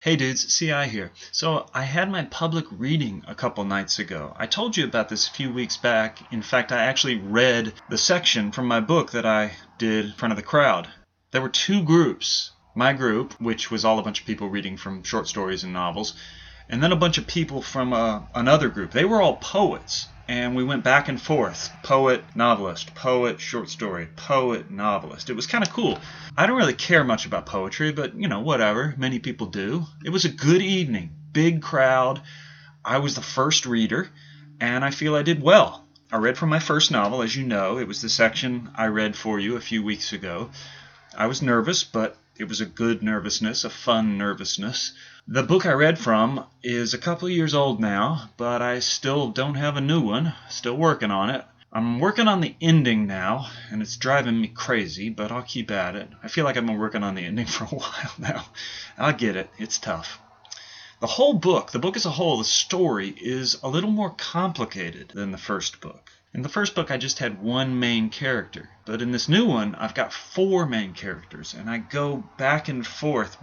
Hey dudes, CI here. So I had my public reading a couple nights ago. I told you about this a few weeks back. In fact, I actually read the section from my book that I did in front of the crowd. There were two groups. My group, which was all a bunch of people reading from short stories and novels, and then a bunch of people from another group. They were all poets. And we went back and forth. Poet, novelist, poet, short story, poet, novelist. It was kind of cool. I don't really care much about poetry, but whatever. Many people do. It was a good evening. Big crowd. I was the first reader, and I feel I did well. I read from my first novel, as you know. It was the section I read for you a few weeks ago. I was nervous, but it was a good nervousness, a fun nervousness. The book I read from is a couple of years old now, but I still don't have a new one. Still working on it. I'm working on the ending now, and it's driving me crazy, but I'll keep at it. I feel like I've been working on the ending for a while now. I'll get it. It's tough. The book as a whole, the story is a little more complicated than the first book. In the first book, I just had one main character. But in this new one, I've got four main characters, and I go back and forth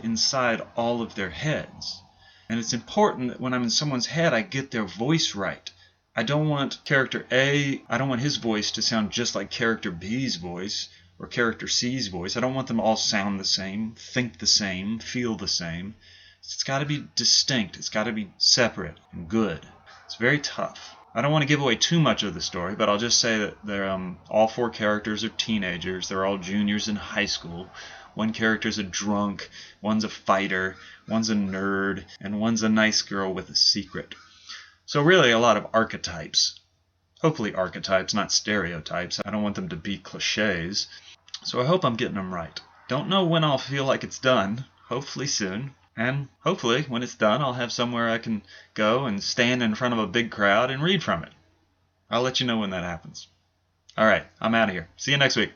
inside all of their heads. And it's important that when I'm in someone's head, I get their voice right. I don't want character A, I don't want his voice to sound just like character B's voice or character C's voice. I don't want them all sound the same, think the same, feel the same. It's got to be distinct. It's got to be separate and good. It's very tough. I don't want to give away too much of the story, but I'll just say that all four characters are teenagers. They're all juniors in high school. One character's a drunk, one's a fighter, one's a nerd, and one's a nice girl with a secret. So really a lot of archetypes. Hopefully archetypes, not stereotypes. I don't want them to be cliches. So I hope I'm getting them right. Don't know when I'll feel like it's done. Hopefully soon. And hopefully, when it's done, I'll have somewhere I can go and stand in front of a big crowd and read from it. I'll let you know when that happens. All right, I'm out of here. See you next week.